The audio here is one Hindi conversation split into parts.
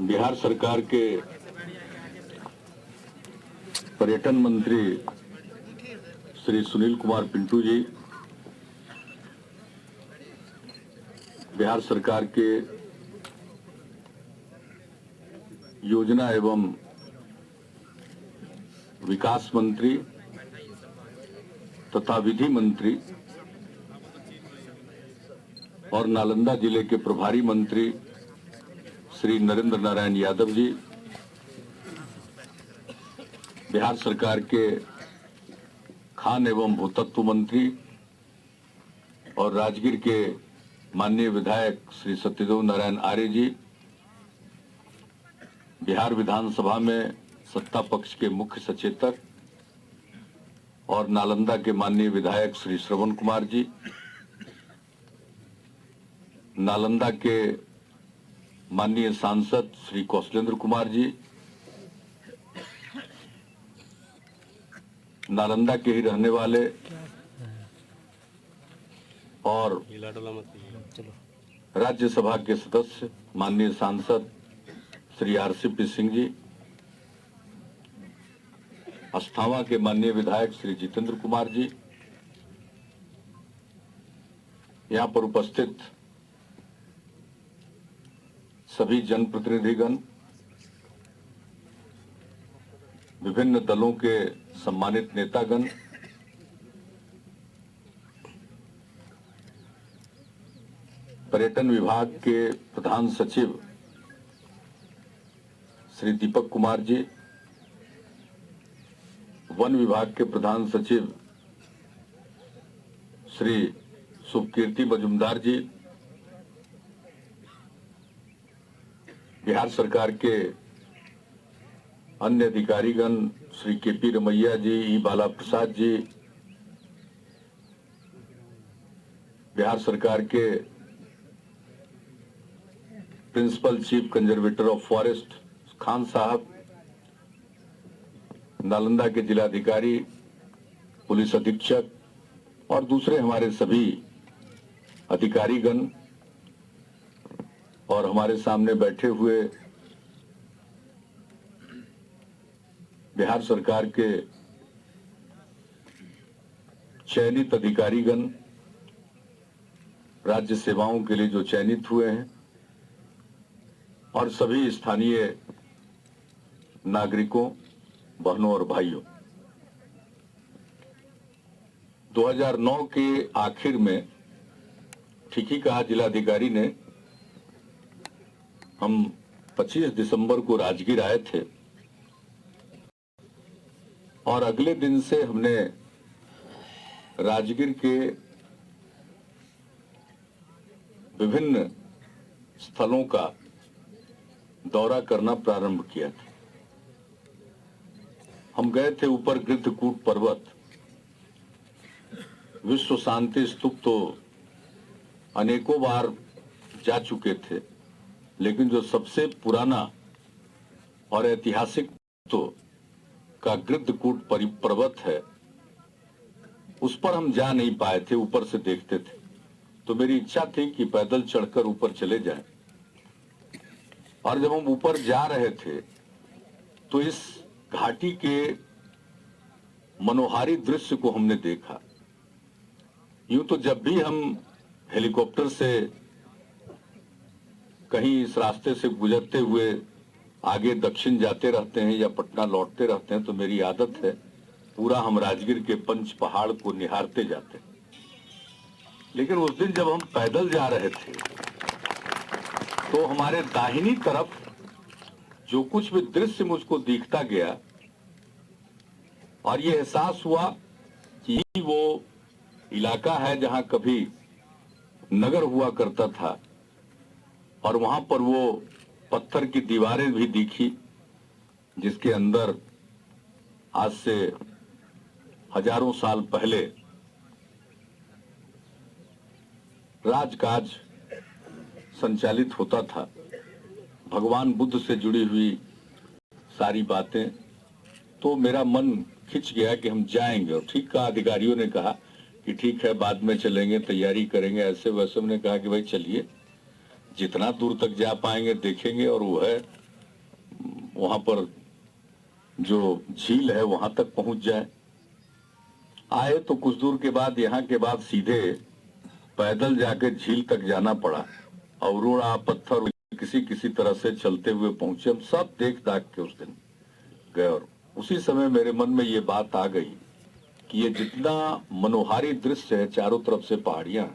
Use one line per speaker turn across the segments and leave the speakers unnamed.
बिहार सरकार के पर्यटन मंत्री श्री सुनील कुमार पिंटू जी, बिहार सरकार के योजना एवं विकास मंत्री तथा विधि मंत्री और नालंदा जिले के प्रभारी मंत्री श्री नरेंद्र नारायण यादव जी, बिहार सरकार के खान एवं भूतत्व मंत्री और राजगीर के माननीय विधायक श्री सत्यदेव नारायण आर्य जी, बिहार विधानसभा में सत्ता पक्ष के मुख्य सचेतक और नालंदा के माननीय विधायक श्री श्रवण कुमार जी, नालंदा के माननीय सांसद श्री कौशलेंद्र कुमार जी, नालंदा के ही रहने वाले और राज्यसभा के सदस्य माननीय सांसद श्री आरसीपी सिंह जी, अस्थावा के माननीय विधायक श्री जितेंद्र कुमार जी, यहाँ पर उपस्थित सभी जनप्रतिनिधिगण, विभिन्न दलों के सम्मानित नेतागण, पर्यटन विभाग के प्रधान सचिव श्री दीपक कुमार जी, वन विभाग के प्रधान सचिव श्री शुभकीर्ति मजुमदार जी, बिहार सरकार के अन्य अधिकारीगण श्री केपी रमैया जी, ई बाला प्रसाद जी, बिहार सरकार के principal chief conservator of forest Khan sahab, Nalanda के जिलाधिकारी, पुलिस अधीक्षक और दूसरे हमारे सभी अधिकारीगण और हमारे सामने बैठे हुए बिहार सरकार के चयनित अधिकारीगण, राज्य सेवाओं के लिए जो चयनित हुए हैं, और सभी स्थानीय नागरिकों, बहनों और भाइयों, 2009 के आखिर में ठीक ही कहा जिलाधिकारी ने, हम 25 दिसंबर को राजगीर आए थे और अगले दिन से हमने राजगीर के विभिन्न स्थलों का दौरा करना प्रारंभ किया था। हम गए थे ऊपर गृद्धकूट पर्वत, विश्व शांति स्तूप तो अनेकों बार जा चुके थे, लेकिन जो सबसे पुराना और ऐतिहासिक तो का गृद्धकूट पर्वत है, उस पर हम जा नहीं पाए थे, ऊपर से देखते थे। तो मेरी इच्छा थी कि पैदल चढ़कर ऊपर चले जाएं। और जब हम ऊपर जा रहे थे तो इस घाटी के मनोहारी दृश्य को हमने देखा। यूं तो जब भी हम हेलीकॉप्टर से कहीं इस रास्ते से गुजरते हुए आगे दक्षिण जाते रहते हैं या पटना लौटते रहते हैं, तो मेरी आदत है पूरा हम राजगीर के पंच पहाड़ को निहारते जाते हैं। लेकिन उस दिन जब हम पैदल जा रहे थे तो हमारे दाहिनी तरफ जो कुछ भी दृश्य मुझको दिखता गया और ये एहसास हुआ कि वो इलाका है जहां कभी नगर हुआ करता था, और वहां पर वो पत्थर की दीवारें भी दिखी जिसके अंदर आज से हजारों साल पहले राजकाज संचालित होता था। भगवान बुद्ध से जुड़ी हुई सारी बातें, तो मेरा मन खिंच गया कि हम जाएंगे। और ठीक कहा, अधिकारियों ने कहा कि ठीक है बाद में चलेंगे, तैयारी करेंगे, ऐसे वैसे। हमने कहा कि भाई चलिए, जितना दूर तक जा पाएंगे देखेंगे। और वो है वहां पर जो झील है वहां तक पहुंच जाए। आए तो कुछ दूर के बाद यहाँ के बाद सीधे पैदल जाके झील तक जाना पड़ा, अवरोड़ा पत्थर किसी किसी तरह से चलते हुए पहुंचे। हम सब देख दाख के उस दिन गए और उसी समय मेरे मन में ये बात आ गई कि ये जितना मनोहारी दृश्य है, चारों तरफ से पहाड़ियां,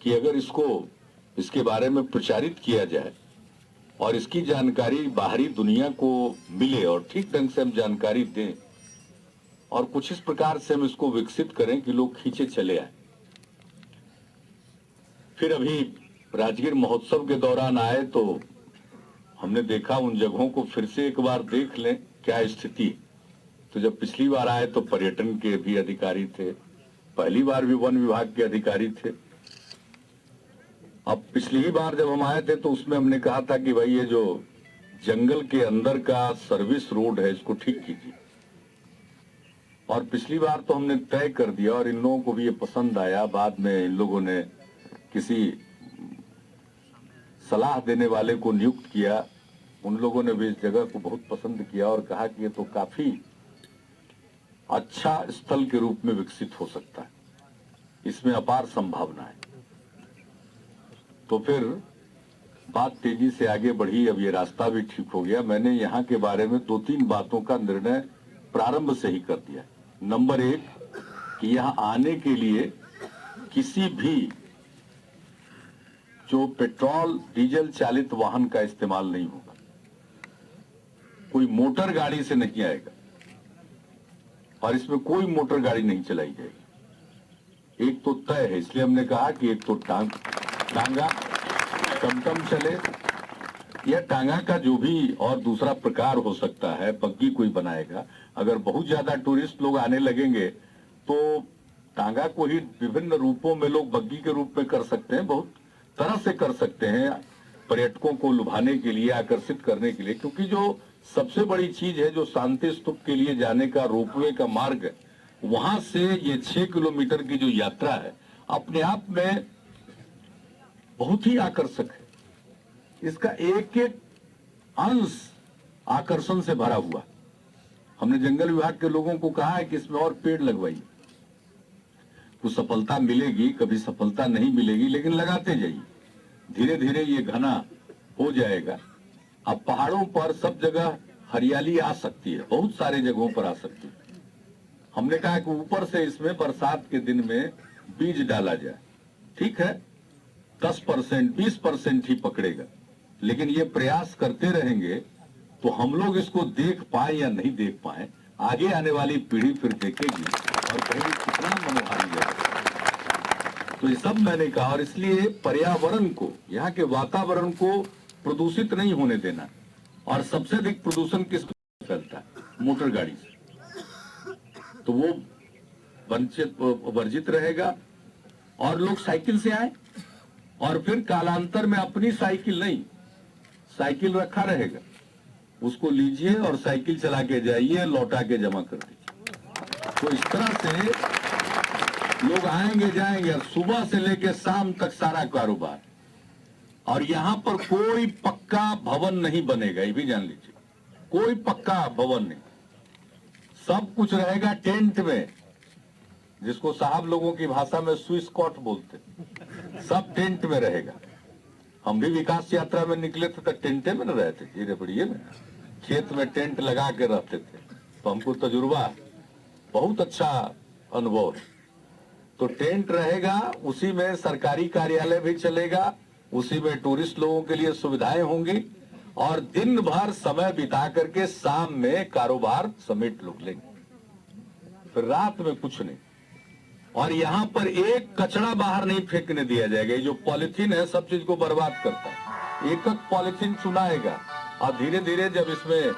कि अगर इसके बारे में प्रचारित किया जाए और इसकी जानकारी बाहरी दुनिया को मिले और ठीक ढंग से हम जानकारी दें और कुछ इस प्रकार से हम इसको विकसित करें कि लोग खींचे चले आए। फिर अभी राजगीर महोत्सव के दौरान आए तो हमने देखा उन जगहों को फिर से एक बार देख लें क्या स्थिति। तो जब पिछली बार आए तो पर्यटन के भी अधिकारी थे, पहली बार भी वन विभाग के अधिकारी थे। अब पिछली बार जब हम आए थे तो उसमें हमने कहा था कि भाई ये जो जंगल के अंदर का सर्विस रोड है इसको ठीक कीजिए, और पिछली बार तो हमने तय कर दिया और इन लोगों को भी ये पसंद आया। बाद में इन लोगों ने किसी सलाह देने वाले को नियुक्त किया, उन लोगों ने भी इस जगह को बहुत पसंद किया और कहा कि ये तो काफी अच्छा स्थल के रूप में विकसित हो सकता है, इसमें अपार संभावना है। तो फिर बात तेजी से आगे बढ़ी, अब ये रास्ता भी ठीक हो गया। मैंने यहाँ के बारे में 2-3 बातों का निर्णय प्रारंभ से ही कर दिया। नंबर 1 कि यहाँ आने के लिए किसी भी जो पेट्रोल डीजल चालित वाहन का इस्तेमाल नहीं होगा, कोई मोटर गाड़ी से नहीं आएगा और इसमें कोई मोटर गाड़ी नहीं चलाई जाएगी। एक तो तय है, इसलिए हमने कहा कि एक तो टांगा टमटम चले या टांगा का जो भी और दूसरा प्रकार हो सकता है, बग्गी कोई बनाएगा। अगर बहुत ज्यादा टूरिस्ट लोग आने लगेंगे तो टांगा को ही विभिन्न रूपों में लोग बग्गी के रूप में कर सकते हैं, बहुत तरह से कर सकते हैं पर्यटकों को लुभाने के लिए, आकर्षित करने के लिए। क्योंकि जो सबसे बड़ी चीज है, जो शांति स्तूप के लिए जाने का रोपवे का मार्ग है, वहां से ये 6 किलोमीटर की जो यात्रा है अपने आप में बहुत ही आकर्षक है। इसका एक एक अंश आकर्षण से भरा हुआ। हमने जंगल विभाग के लोगों को कहा है कि इसमें और पेड़ लगवाइए। कुछ सफलता मिलेगी, कभी सफलता नहीं मिलेगी, लेकिन लगाते जाइए, धीरे धीरे ये घना हो जाएगा। अब पहाड़ों पर सब जगह हरियाली आ सकती है, बहुत सारे जगहों पर आ सकती है। हमने कहा कि ऊपर से इसमें बरसात के दिन में बीज डाला जाए, ठीक है 10% 20% ही पकड़ेगा, लेकिन ये प्रयास करते रहेंगे तो हम लोग इसको देख पाए या नहीं देख पाए, आगे आने वाली पीढ़ी फिर देखेगी और कहेगी कितना मनोहारी है। तो ये सब मैंने कहा, और इसलिए पर्यावरण को, यहाँ के वातावरण को प्रदूषित नहीं होने देना। और सबसे अधिक प्रदूषण किस फैलता है? मोटर गाड़ी से। तो वो वर्जित रहेगा और लोग साइकिल से आए, और फिर कालांतर में अपनी साइकिल नहीं, साइकिल रखा रहेगा, उसको लीजिए और साइकिल चला के जाइए, लौटा के जमा कर दीजिए। तो इस तरह से लोग आएंगे जाएंगे, सुबह से लेकर शाम तक सारा कारोबार। और यहां पर कोई पक्का भवन नहीं बनेगा, ये भी जान लीजिए, कोई पक्का भवन नहीं, सब कुछ रहेगा टेंट में, जिसको साहब लोगों की भाषा में स्विस कॉट बोलते, सब टेंट में रहेगा। हम भी विकास यात्रा में निकले थे तो टेंटे में न रहते, धीरे बढ़िए में खेत में टेंट लगा के रहते थे, तो हमको तजुर्बा, बहुत अच्छा अनुभव। तो टेंट रहेगा, उसी में सरकारी कार्यालय भी चलेगा, उसी में टूरिस्ट लोगों के लिए सुविधाएं होंगी, और दिन भर समय बिता करके शाम में कारोबार समेट लोग लेंगे, फिर रात में कुछ नहीं। और यहाँ पर एक कचरा बाहर नहीं फेंकने दिया जाएगा। ये जो पॉलिथीन है सब चीज को बर्बाद करता है, एक एक पॉलिथीन चुनाएगा। और धीरे धीरे जब इसमें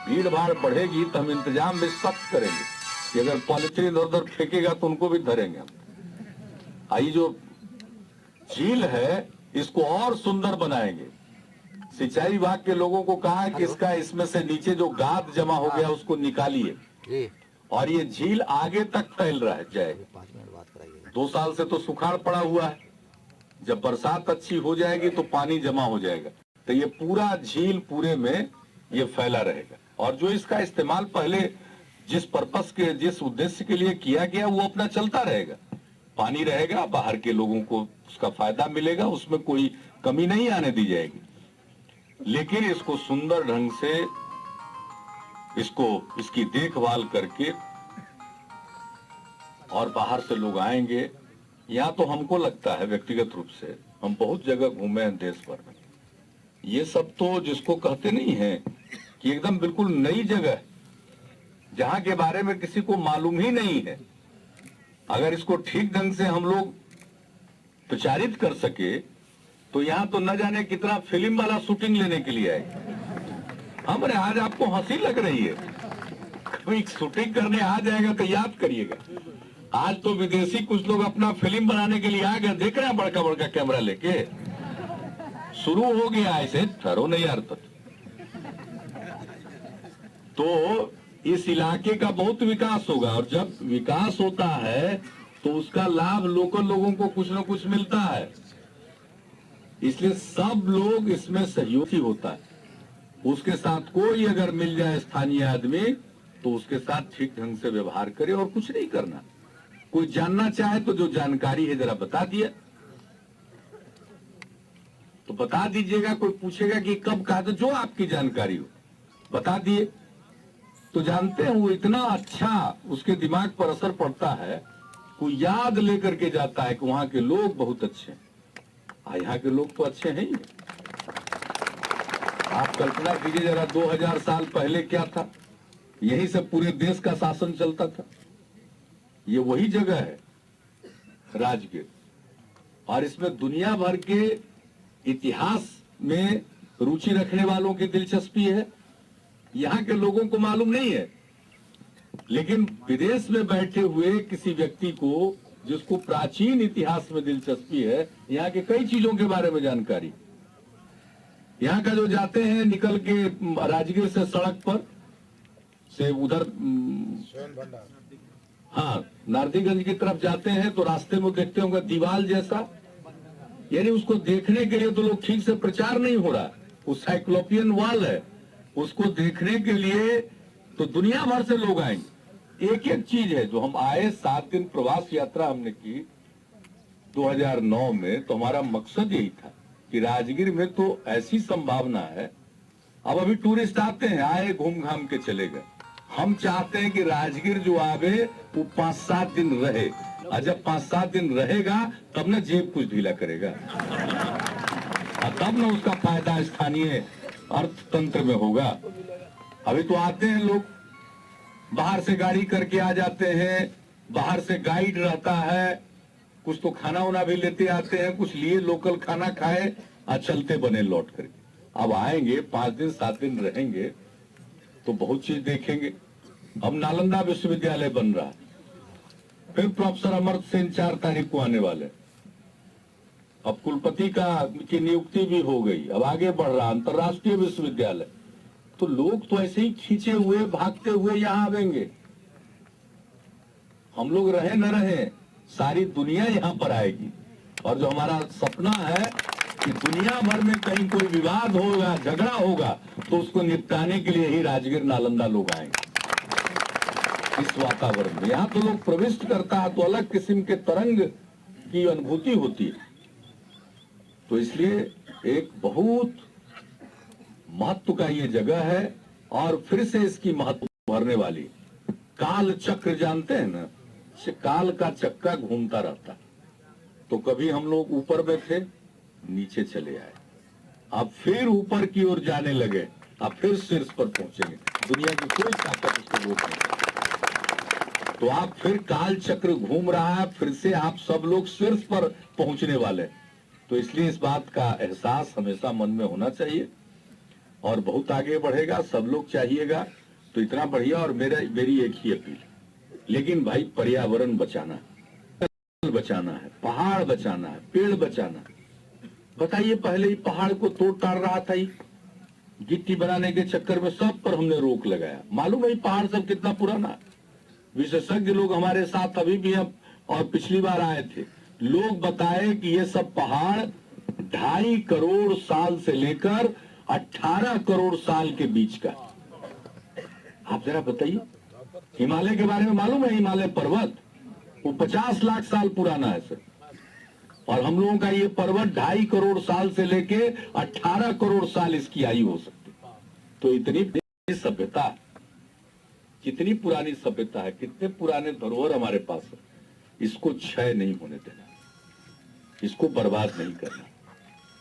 भीड़ भाड़ बढ़ेगी तो हम इंतजाम भी सख्त करेंगे कि अगर पॉलिथीन इधर उधर फेंकेगा तो उनको भी धरेंगे हम। आई जो झील है इसको और सुंदर बनाएंगे। सिंचाई विभाग के लोगों को कहा है कि इसमें से नीचे जो गाद जमा हो गया उसको निकालिए, और ये झील आगे तक फैल रहा है जाएगा। 2 साल से तो सुखाड़ पड़ा हुआ है, जब बरसात अच्छी हो जाएगी तो पानी जमा हो जाएगा, तो ये पूरा झील पूरे में ये फैला रहेगा। और जो इसका इस्तेमाल पहले जिस पर्पस के, जिस उद्देश्य के लिए किया गया, वो अपना चलता रहेगा। पानी रहेगा, बाहर के लोगों को उसका फायदा मिलेगा, उसमें कोई कमी नहीं आने दी जाएगी। लेकिन इसको सुंदर ढंग से इसकी देखभाल करके, और बाहर से लोग आएंगे। यहाँ तो हमको लगता है व्यक्तिगत रूप से, हम बहुत जगह घूमे हैं देश भर में, ये सब तो जिसको कहते नहीं है कि एकदम बिल्कुल नई जगह, जहां के बारे में किसी को मालूम ही नहीं है। अगर इसको ठीक ढंग से हम लोग प्रचारित कर सके तो यहाँ तो न जाने कितना फिल्म वाला शूटिंग लेने के लिए आए। हमने आज आपको हंसी लग रही है, कभी शूटिंग करने आ जाएगा तो याद करिएगा। आज तो विदेशी कुछ लोग अपना फिल्म बनाने के लिए आ गए, देख रहे हैं बड़का बड़का कैमरा लेके। शुरू हो गया ऐसे, ठहरो नहीं यार। तो इस इलाके का बहुत विकास होगा, और जब विकास होता है तो उसका लाभ लोकल लोगों को कुछ न कुछ मिलता है। इसलिए सब लोग इसमें सहयोगी होता है। उसके साथ कोई अगर मिल जाए स्थानीय आदमी तो उसके साथ ठीक ढंग से व्यवहार करे, और कुछ नहीं करना। कोई जानना चाहे तो जो जानकारी है जरा बता दिया तो बता दीजिएगा। कोई पूछेगा कि कब कहा, तो जो आपकी जानकारी हो बता दिए तो जानते हैं वो इतना अच्छा उसके दिमाग पर असर पड़ता है। कोई याद लेकर के जाता है कि वहां के लोग बहुत अच्छे हैं। यहाँ के लोग तो अच्छे हैं ही। आप कल्पना कीजिए जरा, 2000 साल पहले क्या था, यही से पूरे देश का शासन चलता था। ये वही जगह है राजगीर, और इसमें दुनिया भर के इतिहास में रुचि रखने वालों की दिलचस्पी है। यहाँ के लोगों को मालूम नहीं है, लेकिन विदेश में बैठे हुए किसी व्यक्ति को जिसको प्राचीन इतिहास में दिलचस्पी है, यहाँ के कई चीजों के बारे में जानकारी। यहाँ का जो जाते हैं निकल के राजगीर से सड़क पर से उधर हाँ नारदीगंज की तरफ जाते हैं तो रास्ते में देखते होंगे दीवाल जैसा, यानी उसको देखने के लिए तो लोग ठीक से प्रचार नहीं हो रहा। वो साइक्लोपियन वॉल है, उसको देखने के लिए तो दुनिया भर से लोग आएंगे। एक एक चीज है जो हम आए, 7 दिन प्रवास यात्रा हमने की 2009 में, तो हमारा मकसद यही था कि राजगीर में तो ऐसी संभावना है। अब अभी टूरिस्ट आते हैं, आए घूम घाम के चले गए। हम चाहते हैं कि राजगीर जो आवे वो 5-7 दिन रहे, और जब 5-7 दिन रहेगा तब न जेब कुछ ढीला करेगा, और तब न उसका फायदा स्थानीय अर्थतंत्र में होगा। अभी तो आते हैं लोग, बाहर से गाड़ी करके आ जाते हैं, बाहर से गाइड रहता है, कुछ तो खाना वाना भी लेते आते हैं, कुछ लिए लोकल खाना खाए और चलते बने लौट करके। अब आएंगे 5 दिन 7 दिन रहेंगे तो बहुत चीज देखेंगे। अब नालंदा विश्वविद्यालय बन रहा है, फिर प्रोफेसर अमर्त्य सेन 4 तारीख को आने वाले। अब कुलपति की नियुक्ति भी हो गई, अब आगे बढ़ रहा अंतर्राष्ट्रीय विश्वविद्यालय। तो लोग तो ऐसे ही खींचे हुए भागते हुए यहाँ आवेंगे। हम लोग रहे न रहे, सारी दुनिया यहाँ पर आएगी। और जो हमारा सपना है कि दुनिया भर में कहीं कोई विवाद होगा, झगड़ा होगा, तो उसको निपटाने के लिए ही राजगीर नालंदा लोग आएंगे। इस वातावरण में यहाँ तो लोग प्रविष्ट करता है तो अलग किस्म के तरंग की अनुभूति होती है। तो इसलिए एक बहुत महत्व का ये जगह है, और फिर से इसकी महत्व भरने वाली। काल चक्र जानते हैं ना, से काल का चक्का घूमता रहता। तो कभी हम लोग ऊपर में थे, नीचे चले आए, अब फिर ऊपर की ओर जाने लगे, अब फिर शीर्ष पर पहुंचेंगे। दुनिया की कोई ताकत उसको रोक नहीं। तो आप फिर काल चक्र घूम रहा है, फिर से आप सब लोग शीर्ष पर पहुंचने वाले। तो इसलिए इस बात का एहसास हमेशा मन में होना चाहिए, और बहुत आगे बढ़ेगा, सब लोग चाहिएगा तो इतना बढ़िया। और मेरी एक ही अपील, लेकिन भाई पर्यावरण बचाना है, बचाना है, पहाड़ बचाना है, पेड़ बचाना है। बताइए, पहले ही पहाड़ को तोड़ ताड़ रहा था, गिट्टी बनाने के चक्कर में सब पर हमने रोक लगाया। मालूम है पहाड़ सब कितना पुराना है। विशेषज्ञ लोग हमारे साथ अभी भी हम, और पिछली बार आए थे, लोग बताए कि ये सब पहाड़ 2.5 करोड़ साल से लेकर 18 करोड़ साल के बीच का। आप जरा बताइए, हिमालय के बारे में मालूम है? हिमालय पर्वत वो 50 लाख साल पुराना है सर, और हम लोगों का ये पर्वत 2.5 करोड़ साल से लेके 18 करोड़ साल इसकी आयु हो सकती है। तो इतनी सभ्यता, कितनी पुरानी सभ्यता है, कितने पुराने धरोहर हमारे पास है। इसको क्षय नहीं होने देना, इसको बर्बाद नहीं करना,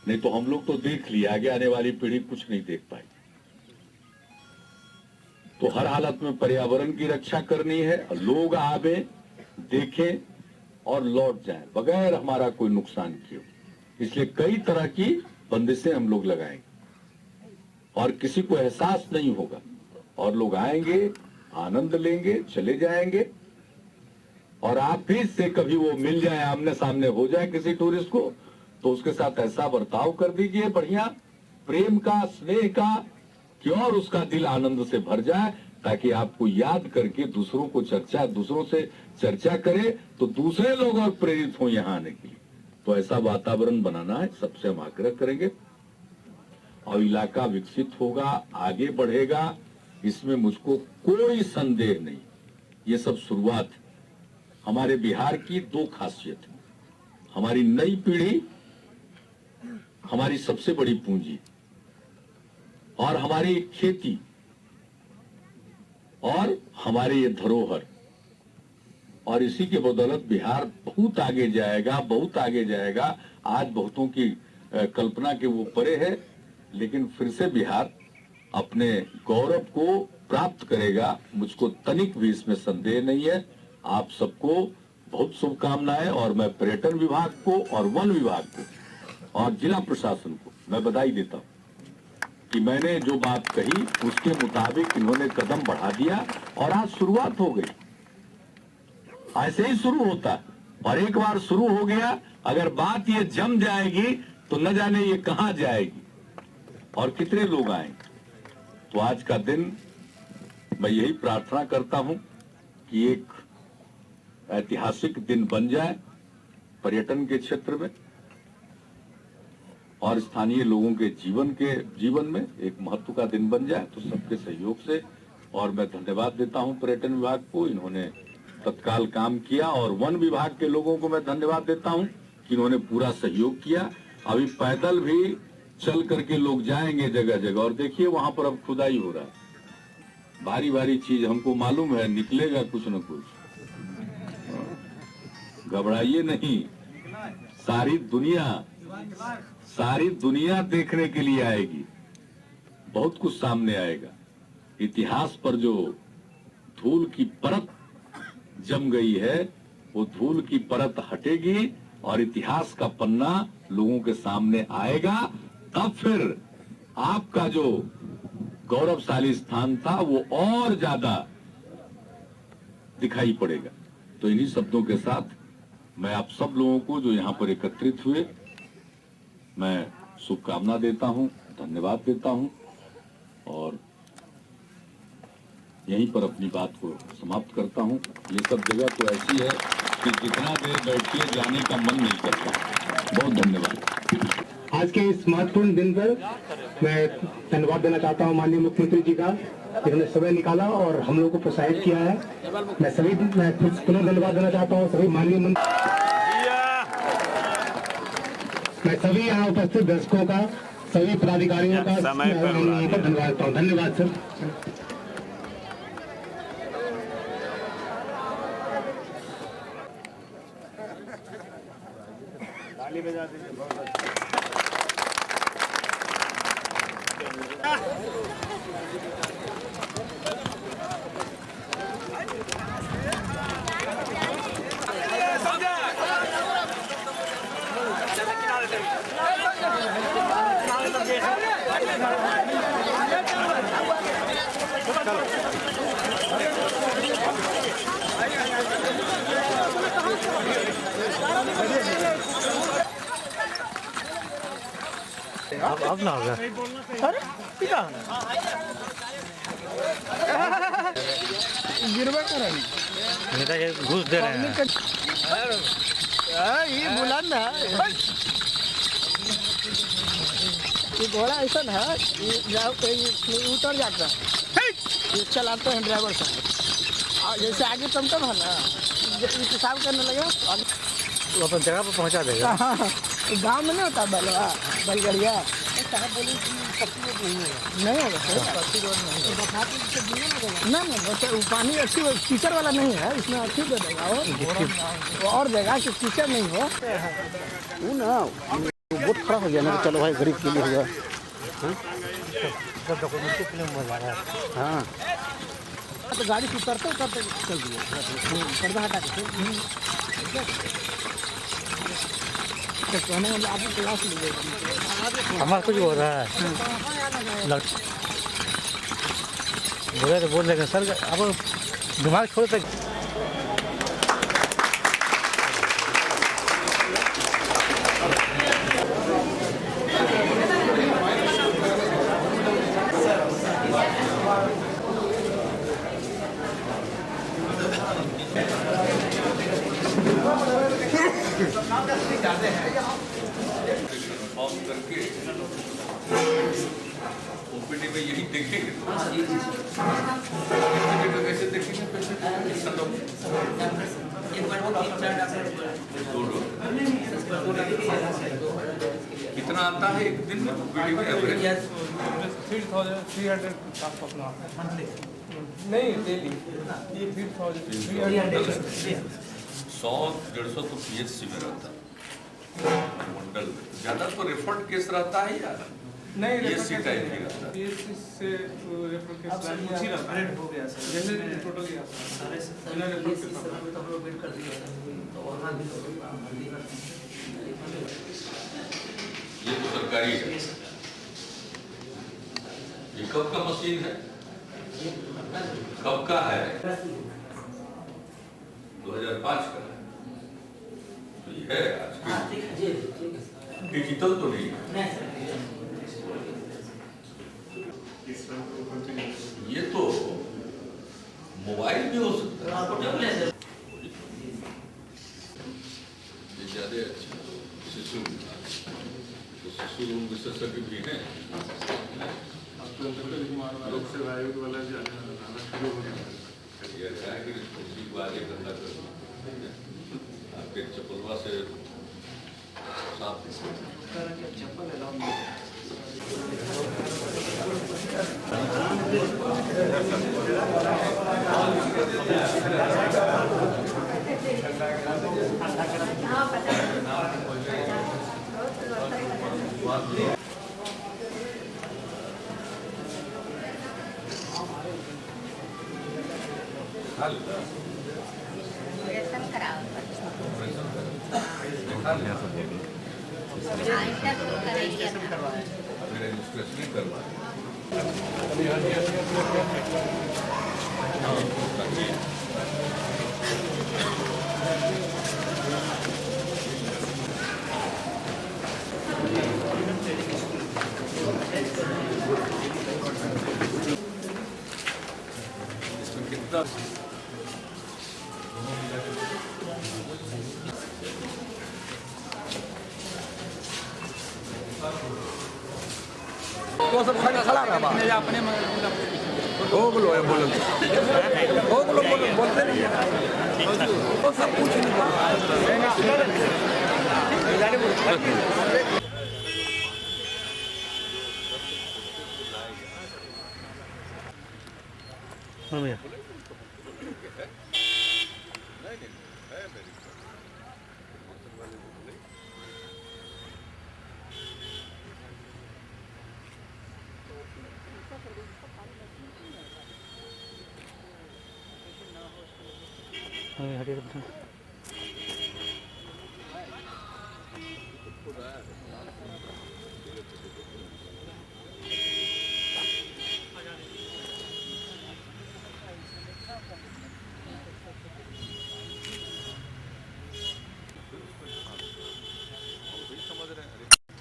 नहीं तो हम लोग तो देख लिया, आगे आने वाली पीढ़ी कुछ नहीं देख पाएगी। तो हर हालत में पर्यावरण की रक्षा करनी है, लोग आवे, देखें और लौट जाएं बगैर हमारा कोई नुकसान किए। इसलिए कई तरह की बंदिशें हम लोग लगाएंगे और किसी को एहसास नहीं होगा, और लोग आएंगे, आनंद लेंगे, चले जाएंगे। और आप भी से कभी वो मिल जाए, आमने सामने हो जाए किसी टूरिस्ट को, तो उसके साथ ऐसा बर्ताव कर दीजिए बढ़िया, प्रेम का, स्नेह का, कि और उसका दिल आनंद से भर जाए, ताकि आपको याद करके दूसरों से चर्चा करे, तो दूसरे लोग और प्रेरित हों यहाँ आने के लिए। तो ऐसा वातावरण बनाना है, सबसे हम आग्रह करेंगे, और इलाका विकसित होगा, आगे बढ़ेगा, इसमें मुझको कोई संदेह नहीं। ये सब शुरुआत है। हमारे बिहार की 2 खासियत है, हमारी नई पीढ़ी हमारी सबसे बड़ी पूंजी, और हमारी खेती, और हमारे ये धरोहर, और इसी के बदौलत बिहार बहुत आगे जाएगा, बहुत आगे जाएगा। आज बहुतों की कल्पना के वो परे है, लेकिन फिर से बिहार अपने गौरव को प्राप्त करेगा, मुझको तनिक भी इसमें संदेह नहीं है। आप सबको बहुत शुभकामनाएं, और मैं पर्यटन विभाग को और वन विभाग को और जिला प्रशासन को मैं बधाई देता हूं कि मैंने जो बात कही उसके मुताबिक इन्होंने कदम बढ़ा दिया, और आज शुरुआत हो गई। ऐसे ही शुरू होता है, और एक बार शुरू हो गया, अगर बात ये जम जाएगी तो न जाने ये कहां जाएगी और कितने लोग आएंगे। तो आज का दिन मैं यही प्रार्थना करता हूं कि एक ऐतिहासिक दिन बन जाए पर्यटन के क्षेत्र में, और स्थानीय लोगों के जीवन में एक महत्व का दिन बन जाए, तो सबके सहयोग से। और मैं धन्यवाद देता हूं पर्यटन विभाग को, इन्होंने तत्काल काम किया, और वन विभाग के लोगों को मैं धन्यवाद देता हूं कि इन्होंने पूरा सहयोग किया। अभी पैदल भी चल करके लोग जाएंगे जगह जगह, और देखिए वहां पर अब खुदाई हो रहा है, भारी भारी चीज, हमको मालूम है निकलेगा कुछ न कुछ, घबराइए नहीं। सारी दुनिया देखने के लिए आएगी, बहुत कुछ सामने आएगा। इतिहास पर जो धूल की परत जम गई है, वो धूल की परत हटेगी, और इतिहास का पन्ना लोगों के सामने आएगा। तब फिर आपका जो गौरवशाली स्थान था वो और ज्यादा दिखाई पड़ेगा। तो इन्हीं शब्दों के साथ मैं आप सब लोगों को जो यहाँ पर एकत्रित हुए, मैं शुभकामना देता हूँ, धन्यवाद देता हूँ, और यहीं पर अपनी बात को समाप्त करता हूँ। ये सब जगह तो ऐसी है कि जितना देर बैठिए जाने का मन नहीं करता। बहुत धन्यवाद।
आज के इस महत्वपूर्ण दिन पर मैं धन्यवाद देना चाहता हूँ माननीय मुख्यमंत्री जी का, जिन्होंने समय निकाला और हम लोग को प्रोत्साहित किया है। मैं पुनः धन्यवाद देना चाहता हूँ सभी माननीय मैं सभी यहाँ उपस्थित दर्शकों का, सभी पदाधिकारियों का धन्यवाद देता हूँ। धन्यवाद सर। ताली बजा दीजिए। बहुत अच्छा।
अब ना होगा। अरे पिता गिरवा करा नेता के घूस दे रहे हैं। ये बुलंद है।
ये घोड़ा ऐसा है, ये उतर जाता है, ये चलाते हैं ड्राइवर साहब। और जैसे आगे टमटम है ना, हिसाब करने लगे
वो अपन जगह पर पहुंचा देगा।
हाँ, गाँव में नहीं होता बलवा बैलगाड़िया, नहीं होगा ना ना, वैसे वो पानी अच्छी कीचड़ वाला नहीं है, इसमें अच्छी दे देगा और देगा कि कीचड़ नहीं हो।
वो ना बहुत खराब हो गया ना, चलो भाई गरीब के लिए हुआ। हाँ
तो गाड़ी से उतरते उतरते चल दिए, पर्दा हटा के कहने वाले आपको क्लास लीजिएगा।
हमारा कुछ हो रहा है, बोले तो बोल देंगे सर, अब दिमाग छोड़ तक।
करके ओपीडी में यही देखेंगे तो कैसे देखेंगे पेशेंट कितना आता है एक दिन में ओपीडी में एवरेज
3,300 नहीं डेली, ये 3,300
100-150 तो पीएचसी में रहता है मंडल में, ज्यादा तो रेफर्ड केस रहता है या
नहीं,
पीएचसी टाइप ही रहता है।
पीएचसी से रेफर केस लाइन कुछ ही रहता है, हो गया सर, जैसे टोटल ही आता है बिना रेफर के सब तो हम लोग वेट कर दिए तो वहां भी
ये तो सरकारी है। ये कब का मशीन है, कब का है? 2005 का है, तो ये है आज की डिजिटल तो नहीं है। ये तो मोबाइल भी हो सकता है, ये ज्यादा अच्छा शिशु तो शिशु रोग विशेषज्ञ भी है।
लोग से वायु वाला शुरू हो गया
आगे धंधा कर आपके चपलवा से साफ रजिस्ट्रेशन करवा इसमें कितना
तो सब खड़ा खड़ा रहा
अपने
हो बोलो बोलो हो बोलो बोलो बोलते नहीं तो सब कुछ
हाँ भैया हटिए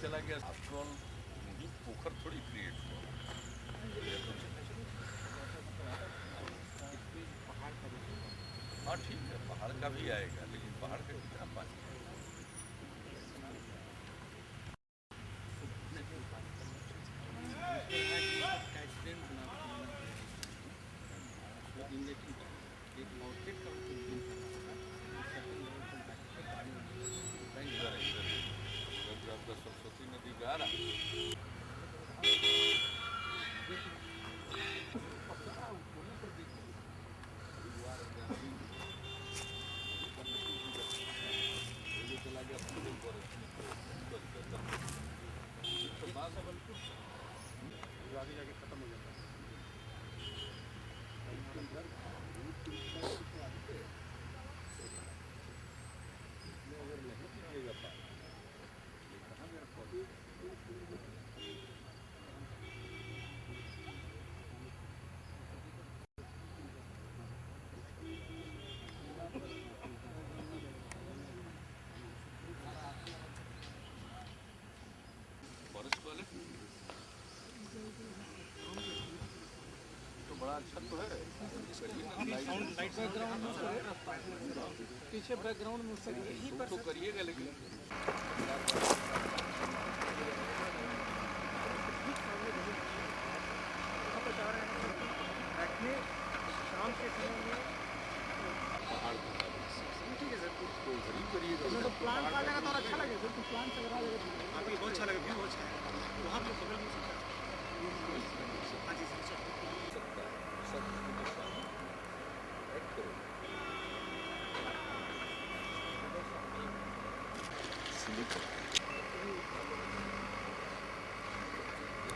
चला गया पोखर थोड़ी क्रिएट हुआ। हाँ ठीक है, पहाड़ का भी आएगा, लेकिन पहाड़ का कितना पानी है? तो बड़ा अच्छा तो है,
पीछे बैकग्राउंड में
तो करिएगा लेकिन
शाम के समय में
पहाड़
ठीक है सर
तो इधर ही करिएगा।
तो प्लान का लगा तो अच्छा लगेगा सर, तो प्लान से करा देगा आपको बहुत अच्छा लगेगा, बहुत अच्छा है वहाँ पे बगल में सकता है। हाँ जी सर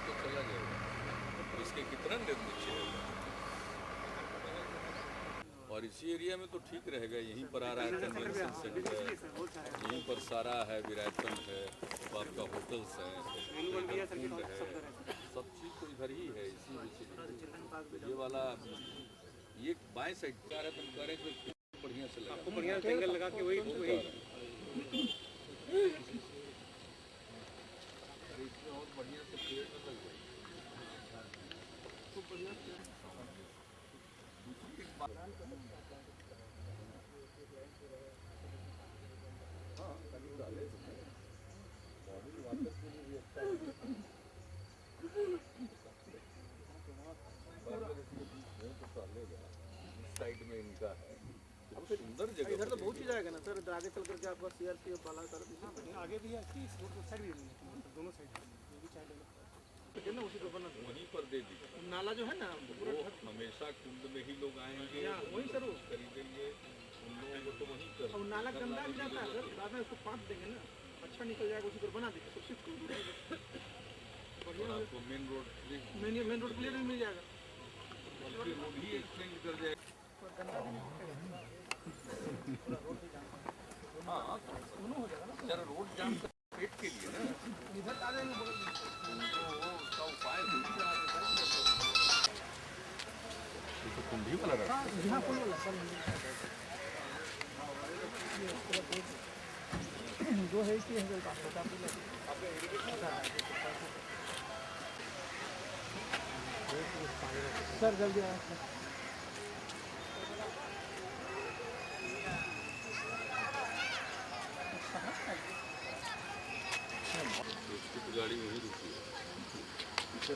तो चला जाएगा, इसके कितना नीचे है और इसी एरिया में तो ठीक रहेगा। यहीं पर आ रहा है कन्वेंशन सेंटर, यहीं पर सारा है, विरायतन है, आपका होटल्स है, कुंड है, सब चीज़ तो इधर ही है। इसी ये वाला ये बाएं साइड का रहा तुम कह रहे थे बढ़िया से लगा,
आपको बढ़िया एंगल लगा के वही
इसमें और बढ़िया से पेड़ में लग जाए। साइड में इनका है, सुंदर जगह।
इधर तो बहुत ही जाएगा ना सर, इधर आगे चल करके आपका सीआरपीएफ वाला सर आगे भी है कि रोड साइड भी है, दोनों साइड ये भी चाहे ना उसी को बना
वहीं पर दे दी।
नाला जो है ना
वो हमेशा कुंड में ही लोग आएंगे,
वही सर
खरीदेंगे, उन लोगों को तो वहीं कर।
और नाला गंदा भी जाता है सर, बाद में उसको पाट देंगे ना, अच्छा निकल जाएगा, उसी पर बना देंगे, सब कुछ
और आपको main road
main road clear भी मिल जाएगा।
रोड ही एक्सटेंड कर जाएगा। हाँ जरा रोड जाम पेट के लिए ना
इधर आ जाएंगे बगल में
उसका उपाय तो कुंडी वाला रहा।
यहाँ पुल वाला सर जो है कि सर जल्दी आया
उसकी तो गाड़ी वहीं रुकी है।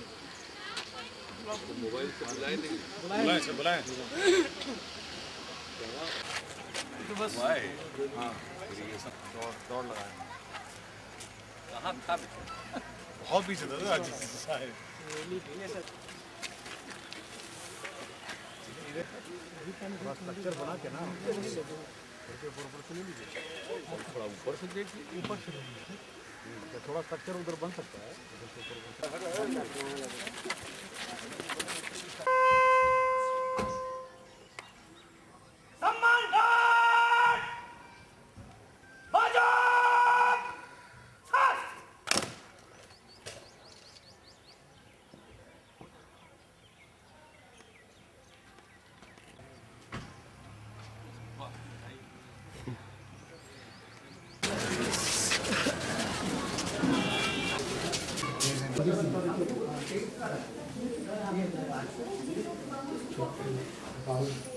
तो मोबाइल से बुलाए नहीं,
बुलाएं सर बुलाएं।
तो बस हाँ ये सब
दौड़ लगाए
कहाँ था
बहुत पीछे था आज स्ट्रक्चर बना के ना ऊपर से ले लीजिए,
थोड़ा ऊपर से देख लीजिए,
ऊपर से ले लीजिए, थोड़ा स्ट्रक्चर उधर बन सकता है।
About